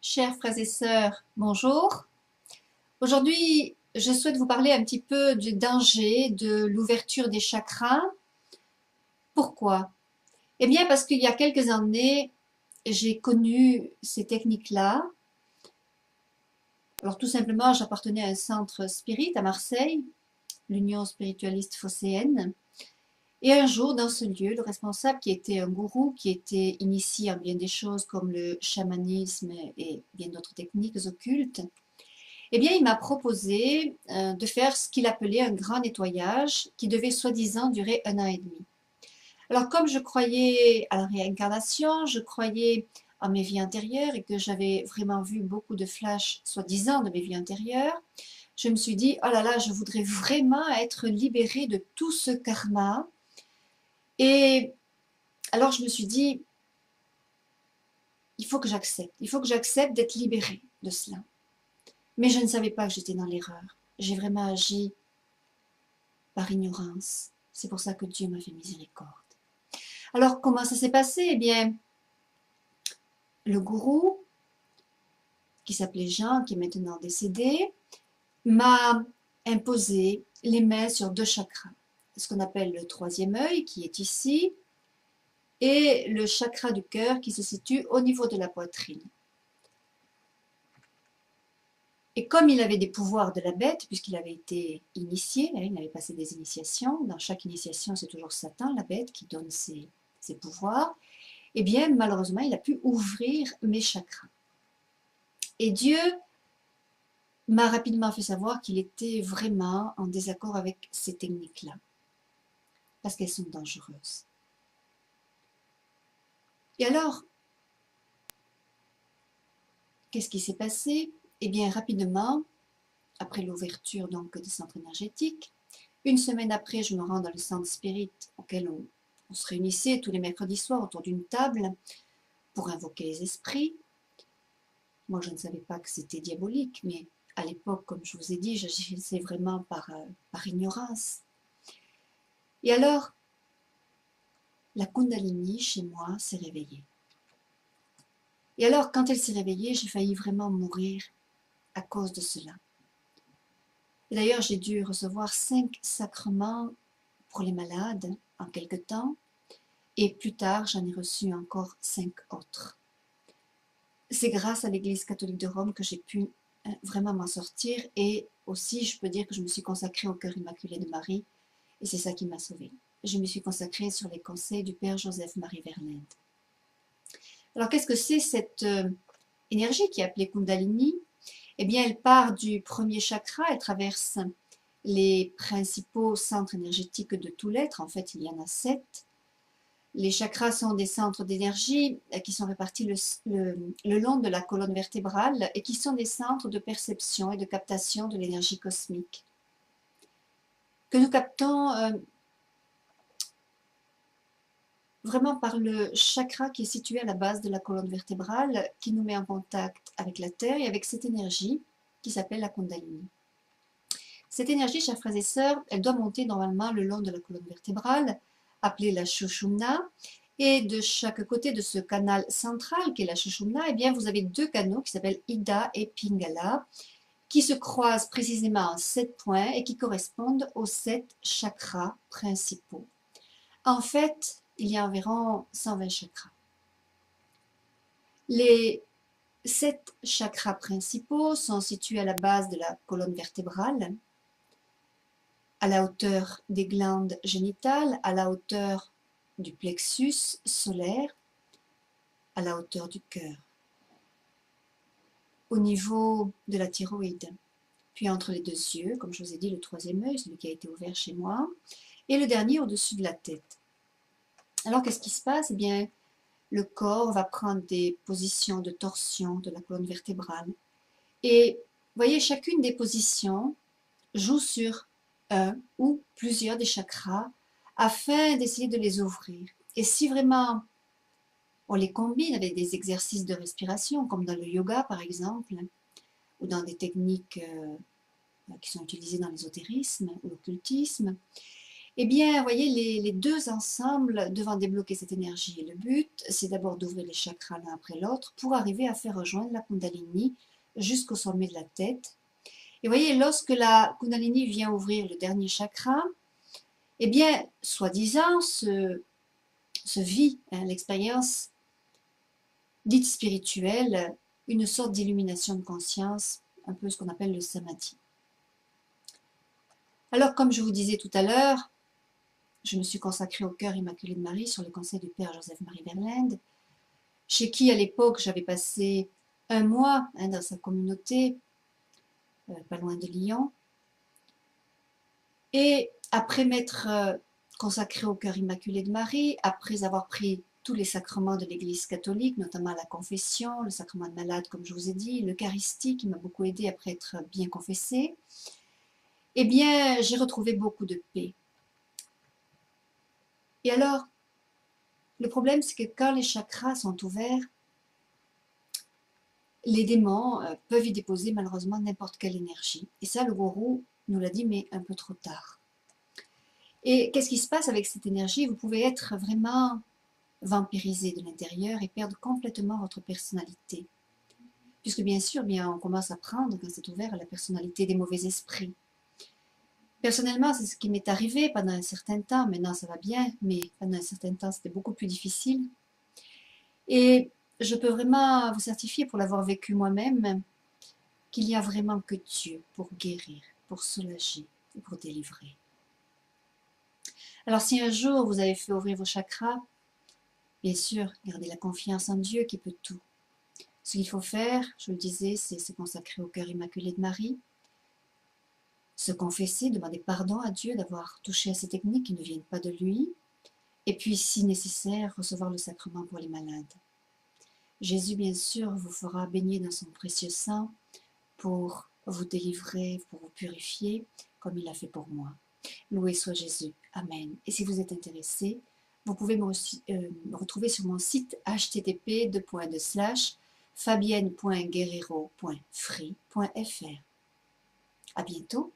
Chers frères et sœurs, bonjour. Aujourd'hui, je souhaite vous parler un petit peu du danger de l'ouverture des chakras. Pourquoi? Eh bien, parce qu'il y a quelques années, j'ai connu ces techniques-là. Alors, tout simplement, j'appartenais à un centre spirit à Marseille, l'Union spiritualiste phocéenne. Et un jour, dans ce lieu, le responsable, qui était un gourou, qui était initié en bien des choses comme le chamanisme et bien d'autres techniques occultes, eh bien, il m'a proposé de faire ce qu'il appelait un grand nettoyage qui devait soi-disant durer 1 an et demi. Alors, comme je croyais à la réincarnation, je croyais en mes vies antérieures et que j'avais vraiment vu beaucoup de flashs soi-disant de mes vies antérieures, je me suis dit, oh là là, je voudrais vraiment être libérée de tout ce karma. Et alors, je me suis dit, il faut que j'accepte d'être libérée de cela. Mais je ne savais pas que j'étais dans l'erreur. J'ai vraiment agi par ignorance. C'est pour ça que Dieu m'a fait miséricorde. Alors, comment ça s'est passé? Eh bien, le gourou, qui s'appelait Jean, qui est maintenant décédé, m'a imposé les mains sur 2 chakras. Ce qu'on appelle le troisième œil, qui est ici, et le chakra du cœur, qui se situe au niveau de la poitrine. Et comme il avait des pouvoirs de la bête, puisqu'il avait été initié, il avait passé des initiations, dans chaque initiation, c'est toujours Satan, la bête, qui donne ses pouvoirs, eh bien, malheureusement, il a pu ouvrir mes chakras. Et Dieu m'a rapidement fait savoir qu'il était vraiment en désaccord avec ces techniques-là, parce qu'elles sont dangereuses. Et alors, qu'est-ce qui s'est passé? Eh bien, rapidement, après l'ouverture donc des centres énergétiques, 1 semaine après, je me rends dans le centre spirit auquel on se réunissait tous les mercredis soirs autour d'une table pour invoquer les esprits. Moi, je ne savais pas que c'était diabolique, mais à l'époque, comme je vous ai dit, j'agissais vraiment par ignorance. Et alors, la Kundalini, chez moi, s'est réveillée. Et alors, quand elle s'est réveillée, j'ai failli vraiment mourir à cause de cela. Et d'ailleurs, j'ai dû recevoir 5 sacrements pour les malades en quelque temps, et plus tard, j'en ai reçu encore 5 autres. C'est grâce à l'Église catholique de Rome que j'ai pu vraiment m'en sortir, et aussi, je peux dire que je me suis consacrée au cœur immaculé de Marie, et c'est ça qui m'a sauvée. Je me suis consacrée sur les conseils du Père Joseph-Marie Verlaine. Alors, qu'est-ce que c'est cette énergie qui est appelée Kundalini? Eh bien, elle part du premier chakra, elle traverse les principaux centres énergétiques de tout l'être. En fait, il y en a 7. Les chakras sont des centres d'énergie qui sont répartis le long de la colonne vertébrale et qui sont des centres de perception et de captation de l'énergie cosmique que nous captons vraiment par le chakra qui est situé à la base de la colonne vertébrale, qui nous met en contact avec la Terre et avec cette énergie qui s'appelle la Kundalini. Cette énergie, chers frères et sœurs, elle doit monter normalement le long de la colonne vertébrale, appelée la Sushumna, et de chaque côté de ce canal central qui est la Sushumna, eh bien, vous avez 2 canaux qui s'appellent Ida et Pingala, qui se croisent précisément en 7 points et qui correspondent aux 7 chakras principaux. En fait, il y a environ 120 chakras. Les 7 chakras principaux sont situés à la base de la colonne vertébrale, à la hauteur des glandes génitales, à la hauteur du plexus solaire, à la hauteur du cœur, au niveau de la thyroïde, puis entre les 2 yeux, comme je vous ai dit, le troisième œil, celui qui a été ouvert chez moi, et le dernier au-dessus de la tête. Alors, qu'est-ce qui se passe? Eh bien, le corps va prendre des positions de torsion de la colonne vertébrale. Et vous voyez, chacune des positions joue sur un ou plusieurs des chakras afin d'essayer de les ouvrir. Et si vraiment on les combine avec des exercices de respiration, comme dans le yoga par exemple, ou dans des techniques qui sont utilisées dans l'ésotérisme ou l'occultisme, Eh bien, vous voyez, les deux ensemble devant débloquer cette énergie. Et le but, c'est d'abord d'ouvrir les chakras l'un après l'autre pour arriver à faire rejoindre la Kundalini jusqu'au sommet de la tête. Et vous voyez, lorsque la Kundalini vient ouvrir le dernier chakra, eh bien, soi-disant, se vit l'expérience dite spirituelle, une sorte d'illumination de conscience, un peu ce qu'on appelle le samadhi. Alors, comme je vous disais tout à l'heure, je me suis consacrée au cœur immaculé de Marie sur le conseil du Père Joseph-Marie Verlinde, chez qui à l'époque j'avais passé un mois dans sa communauté, pas loin de Lyon. Et après m'être consacrée au cœur immaculé de Marie, après avoir pris tous les sacrements de l'Église catholique, notamment la confession, le sacrement de malade, comme je vous ai dit, l'Eucharistie qui m'a beaucoup aidée après être bien confessée, eh bien, j'ai retrouvé beaucoup de paix. Et alors, le problème, c'est que quand les chakras sont ouverts, les démons peuvent y déposer malheureusement n'importe quelle énergie. Et ça, le gourou nous l'a dit, mais un peu trop tard. Et qu'est-ce qui se passe avec cette énergie? Vous pouvez être vraiment vampirisé de l'intérieur et perdre complètement votre personnalité. Puisque bien sûr, on commence à prendre, quand c'est ouvert, la personnalité des mauvais esprits. Personnellement, c'est ce qui m'est arrivé pendant un certain temps. Maintenant, ça va bien, mais pendant un certain temps, c'était beaucoup plus difficile. Et je peux vraiment vous certifier, pour l'avoir vécu moi-même, qu'il n'y a vraiment que Dieu pour guérir, pour soulager et pour délivrer. Alors si un jour vous avez fait ouvrir vos chakras, bien sûr, gardez la confiance en Dieu qui peut tout. Ce qu'il faut faire, je le disais, c'est se consacrer au cœur immaculé de Marie, se confesser, demander pardon à Dieu d'avoir touché à ces techniques qui ne viennent pas de lui, et puis, si nécessaire, recevoir le sacrement pour les malades. Jésus, bien sûr, vous fera baigner dans son précieux sang pour vous délivrer, pour vous purifier, comme il l'a fait pour moi. Loué soit Jésus. Amen. Et si vous êtes intéressé, vous pouvez me retrouver sur mon site http://fabienne.guerrero.free.fr. À bientôt.